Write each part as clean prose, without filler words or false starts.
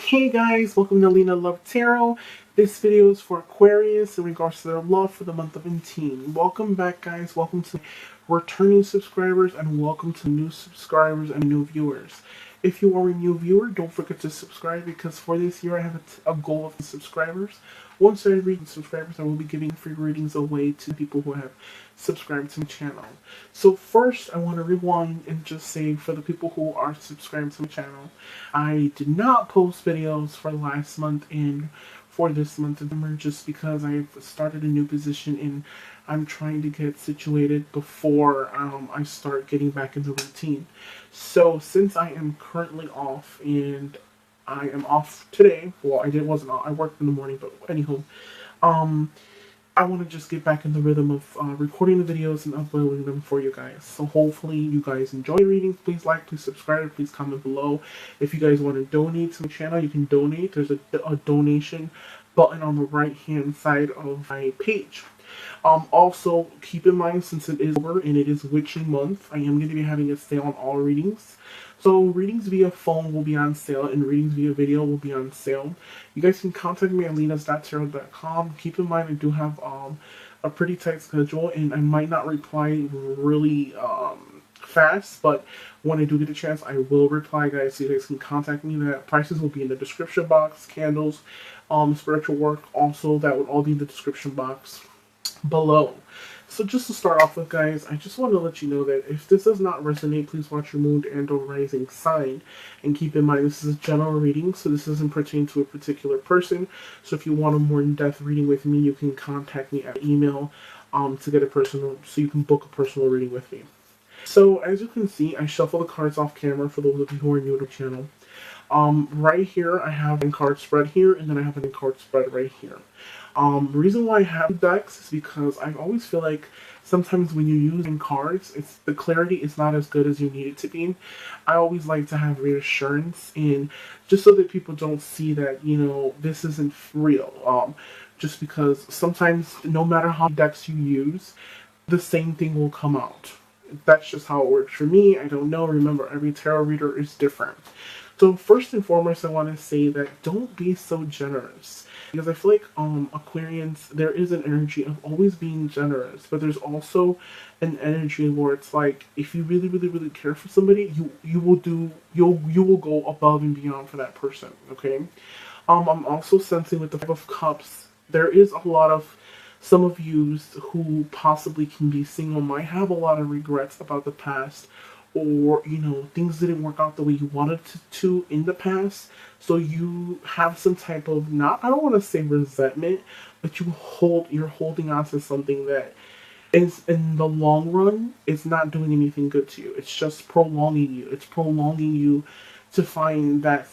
Hey guys, welcome to Lena Love Tarot. This video is for Aquarius in regards to their love for the month of teen. Welcome back guys, welcome to returning subscribers and welcome to new subscribers and new viewers. If you are a new viewer, don't forget to subscribe because for this year I have a goal of subscribers. Once I reach subscribers, I will be giving free readings away to people who have subscribed to my channel. So first, I want to rewind and just say for the people who are subscribed to my channel, I did not post videos for last month and for this month of December just because I've started a new position and I'm trying to get situated before I start getting back into routine. So since I am currently off and I am off today, well wasn't off, I worked in the morning, but anywho, I want to just get back in the rhythm of recording the videos and uploading them for you guys. So hopefully you guys enjoy readings. Please like, please subscribe, please comment below. If you guys want to donate to the channel, you can donate. There's a donation button on the right hand side of my page. Also, keep in mind, since it is over and it is witching month, I am going to be having a sale on all readings. So readings via phone will be on sale and readings via video will be on sale. You guys can contact me at lenas.tarot.com. Keep in mind I do have a pretty tight schedule and I might not reply really fast, but when I do get a chance I will reply guys, so you guys can contact me. That prices will be in the description box. Candles, spiritual work, also that would all be in the description box below. So just to start off with guys, I just want to let you know that if this does not resonate, please watch your moon and or rising sign. And keep in mind this is a general reading, so this doesn't pertain to a particular person. So if you want a more in-depth reading with me, you can contact me at email to get a personal, so you can book a personal reading with me. So as you can see, I shuffle the cards off camera for those of you who are new to the channel. Right here I have a card spread here, and then I have a card spread right here. Reason why I have decks is because I always feel like sometimes when you're using cards, the clarity is not as good as you need it to be. I always like to have reassurance, and just so that people don't see that, you know, this isn't real. Just because sometimes no matter how decks you use, the same thing will come out. That's just how it works for me. I don't know. Remember, every tarot reader is different. So first and foremost, I want to say that don't be so generous. Because I feel like Aquarians, there is an energy of always being generous, but there's also an energy where it's like if you really, really, really care for somebody, you will go above and beyond for that person. Okay. I'm also sensing with the Five of Cups, there is a lot of some of you who possibly can be single might have a lot of regrets about the past, or you know, things didn't work out the way you wanted to in the past, so you have some type of, not, I don't want to say resentment, but you're holding on to something that is in the long run it's not doing anything good to you. It's just prolonging you. It's prolonging you to find that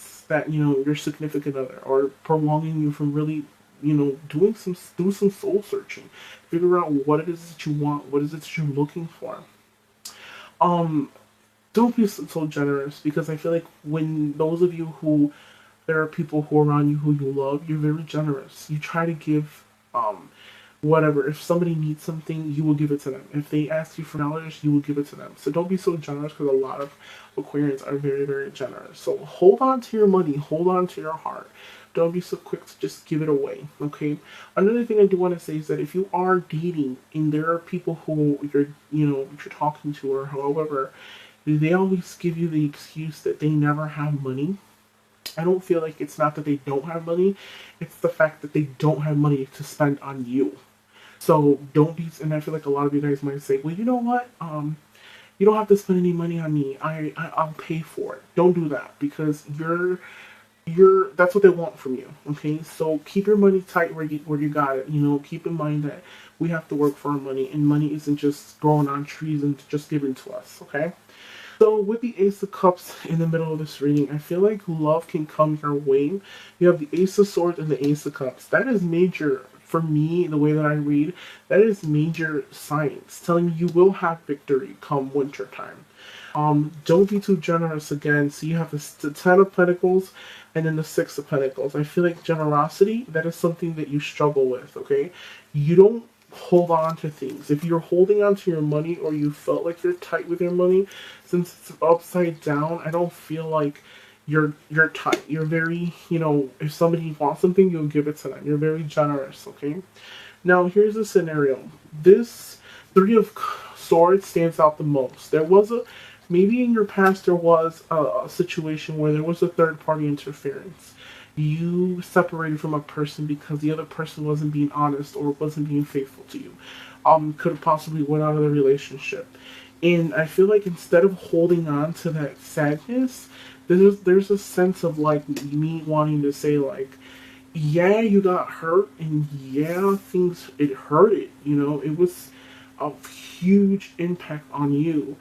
you know, your significant other, or prolonging you from really, you know, do some soul searching, figure out what it is that you want, what is it that you're looking for. Don't be so generous, because I feel like when those of you who, there are people who are around you who you love, you're very generous. You try to give, whatever. If somebody needs something, you will give it to them. If they ask you for dollars, you will give it to them. So don't be so generous, because a lot of Aquarians are very, very generous. So hold on to your money, hold on to your heart. Don't be so quick to just give it away, okay? Another thing I do want to say is that if you are dating and there are people who you're talking to, or however, they always give you the excuse that they never have money. I don't feel like it's not that they don't have money, it's the fact that they don't have money to spend on you. So don't be, and I feel like a lot of you guys might say, well, you know what, you don't have to spend any money on me, I'll pay for it. Don't do that, because that's what they want from you, okay? So keep your money tight where you got it. You know, keep in mind that we have to work for our money, and money isn't just growing on trees and just given to us, okay? So with the Ace of Cups in the middle of this reading, I feel like love can come your way. You have the Ace of Swords and the Ace of Cups. That is major for me, the way that I read. That is major signs telling you will have victory come winter time. Don't be too generous again. So you have the Ten of Pentacles and then the Six of Pentacles. I feel like generosity, that is something that you struggle with, okay? You don't hold on to things. If you're holding on to your money, or you felt like you're tight with your money, since it's upside down, I don't feel like you're tight. You're very, if somebody wants something, you'll give it to them. You're very generous, okay? Now, here's the scenario. This Three of Swords stands out the most. Maybe in your past there was a situation where there was a third party interference. You separated from a person because the other person wasn't being honest or wasn't being faithful to you. Could have possibly went out of the relationship. And I feel like instead of holding on to that sadness, there's a sense of like me wanting to say like, yeah, you got hurt, and yeah, it hurted. It was a huge impact on you.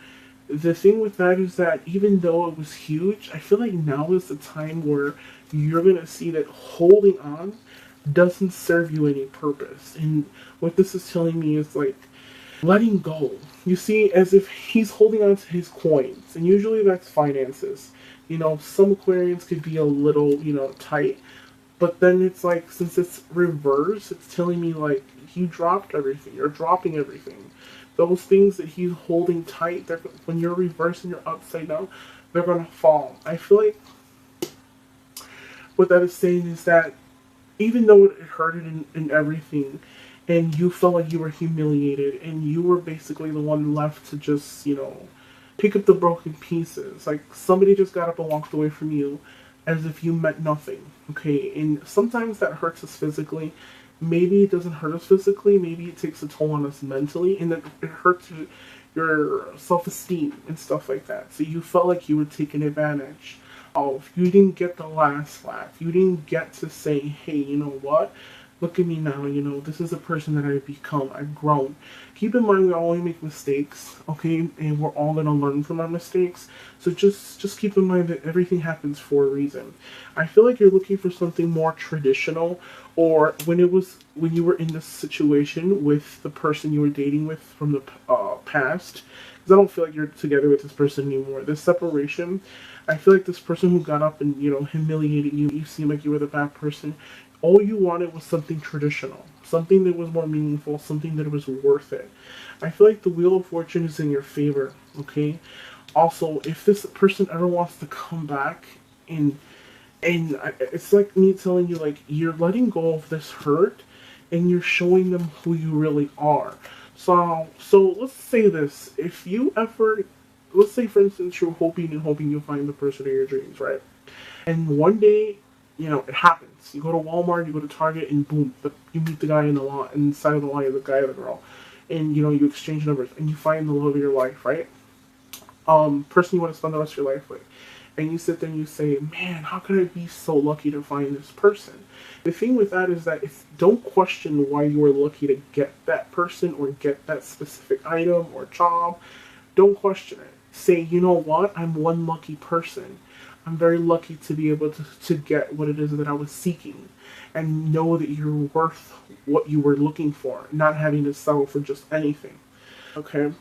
The thing with that is that even though it was huge, I feel like now is the time where you're gonna see that holding on doesn't serve you any purpose. And what this is telling me is like letting go. You see, as if he's holding on to his coins, and usually that's finances. Some Aquarians could be a little, tight, but then it's like, since it's reverse, it's telling me like he dropped everything. You're dropping everything. Those things that he's holding tight, when you're reversing, you're upside down, they're gonna fall. I feel like what that is saying is that even though it hurted and everything, and you felt like you were humiliated, and you were basically the one left to just, pick up the broken pieces. Like somebody just got up and walked away from you as if you meant nothing. Okay, and sometimes that hurts us physically. Maybe it doesn't hurt us physically. Maybe it takes a toll on us mentally, and it hurts your self-esteem and stuff like that. So you felt like you were taken advantage of. You didn't get the last laugh. You didn't get to say, hey, you know what? Look at me now, this is the person that I've become. I've grown. Keep in mind we all make mistakes, okay? And we're all going to learn from our mistakes. So just keep in mind that everything happens for a reason. I feel like you're looking for something more traditional, or when you were in this situation with the person you were dating with from the past, because I don't feel like you're together with this person anymore. This separation, I feel like this person who got up and, humiliated you, you seem like you were the bad person. All you wanted was something traditional, something that was more meaningful, something that was worth it. I feel like the Wheel of Fortune is in your favor, okay? Also, if this person ever wants to come back, and it's like me telling you, like, you're letting go of this hurt, and you're showing them who you really are. So let's say this. If you ever, let's say, for instance, you're hoping you'll find the person of your dreams, right? And one day, it happens. You go to Walmart, you go to Target, and boom, you meet the guy in the line, inside of the line, the guy or the girl, and you exchange numbers, and you find the love of your life, right? Person you want to spend the rest of your life with, and you sit there and you say, man, how could I be so lucky to find this person? The thing with that is that don't question why you were lucky to get that person or get that specific item or job. Don't question it. Say, you know what? I'm one lucky person. I'm very lucky to be able to get what it is that I was seeking, and know that you're worth what you were looking for, not having to settle for just anything. Okay?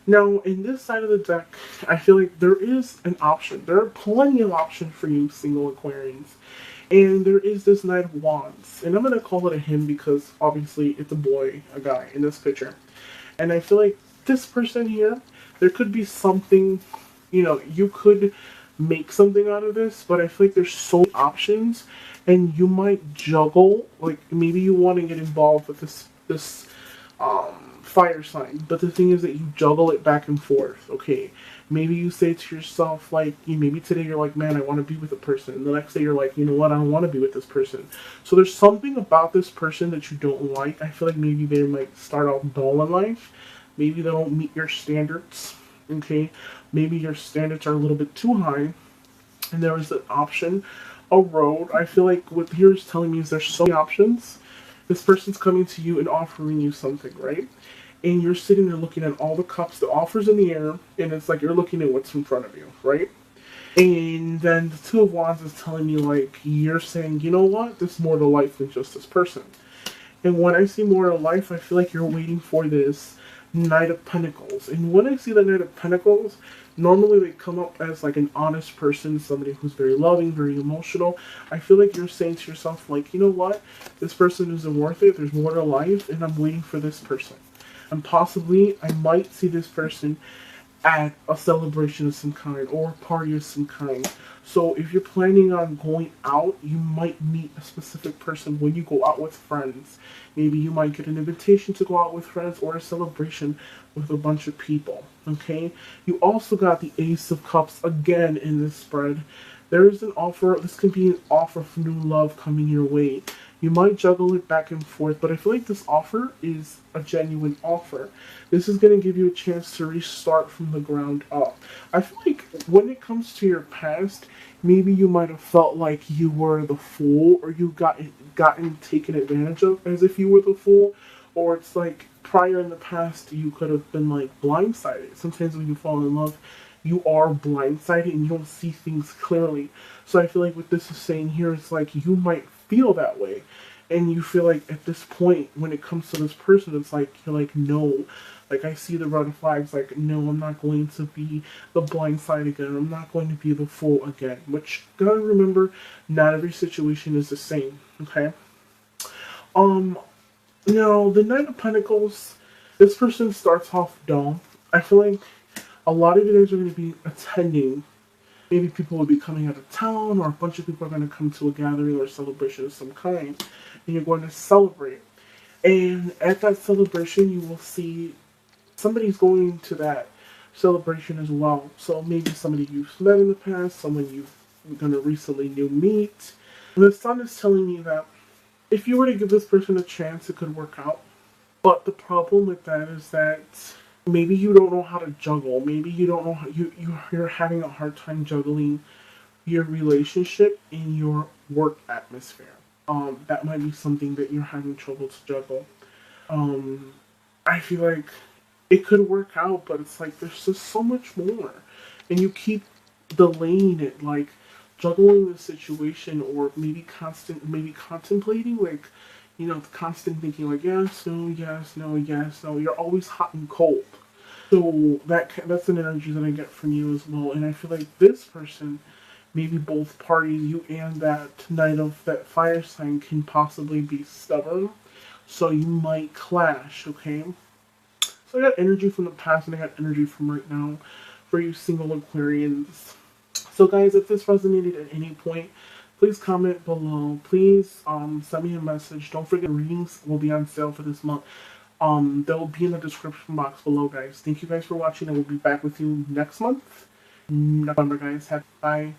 Now, in this side of the deck, I feel like there is an option. There are plenty of options for you single Aquarians. And there is this Knight of Wands. And I'm going to call it a him because obviously it's a guy in this picture. And I feel like this person here, there could be something, you could make something out of this, but I feel like there's so many options, and you might juggle. Like maybe you want to get involved with this fire sign, but the thing is that you juggle it back and forth. Okay, maybe you say to yourself, like, maybe today you're like, man, I want to be with a person, and the next day you're like, you know what, I don't want to be with this person. So there's something about this person that you don't like. I feel like maybe they might start off dull in life. Maybe they don't meet your standards. Okay, maybe your standards are a little bit too high, and there is an option, a road. I feel like what here is telling me is there's so many options. This person's coming to you and offering you something, right? And you're sitting there looking at all the cups, the offers in the air, and it's like you're looking at what's in front of you, right? And then the Two of Wands is telling me, like, you're saying, you know what, there's more to life than just this person. And when I see more to life, I feel like you're waiting for this Knight of Pentacles. And when I see the Knight of Pentacles, normally they come up as like an honest person, somebody who's very loving, very emotional. I feel like you're saying to yourself, like, you know what, this person isn't worth it, there's more to life, and I'm waiting for this person. And possibly I might see this person at a celebration of some kind or a party of some kind. So if you're planning on going out, you might meet a specific person when you go out with friends. Maybe you might get an invitation to go out with friends or a celebration with a bunch of people. Okay? You also got the Ace of Cups again in this spread. There is an offer. This could be an offer for new love coming your way. You might juggle it back and forth, but I feel like this offer is a genuine offer. This is going to give you a chance to restart from the ground up. I feel like when it comes to your past, maybe you might have felt like you were the fool, or you gotten taken advantage of as if you were the fool, or it's like prior in the past you could have been like blindsided. Sometimes when you fall in love, you are blindsided and you don't see things clearly. So I feel like what this is saying here is like you might feel that way. And you feel like at this point, when it comes to this person, it's like, you're like, no. Like, I see the red flags, like, no, I'm not going to be the blind side again. I'm not going to be the fool again. Which, gotta remember, not every situation is the same, okay? Now, the Knight of Pentacles, this person starts off dull. I feel like a lot of you guys are going to be attending. Maybe people will be coming out of town, or a bunch of people are going to come to a gathering or a celebration of some kind, and you're going to celebrate. And at that celebration, you will see somebody's going to that celebration as well. So maybe somebody you've met in the past, someone you're going to recently meet. And the sun is telling me that if you were to give this person a chance, it could work out. But the problem with that is that maybe you don't know how to juggle. Maybe you don't know how you're having a hard time juggling your relationship in your work atmosphere. That might be something that you're having trouble to juggle. I feel like it could work out, but it's like there's just so much more, and you keep delaying it, like juggling the situation, or maybe contemplating, like, you know, constant thinking, like, yes, no, yes, no, yes, no. You're always hot and cold. So that's an energy that I get from you as well. And I feel like this person, maybe both parties, you and that Knight of that fire sign, can possibly be stubborn. So you might clash, okay? So I got energy from the past and I got energy from right now for you single Aquarians. So guys, if this resonated at any point, please comment below. Please send me a message. Don't forget, readings will be on sale for this month. They'll be in the description box below, guys. Thank you guys for watching, and we'll be back with you next month. November, guys. Bye.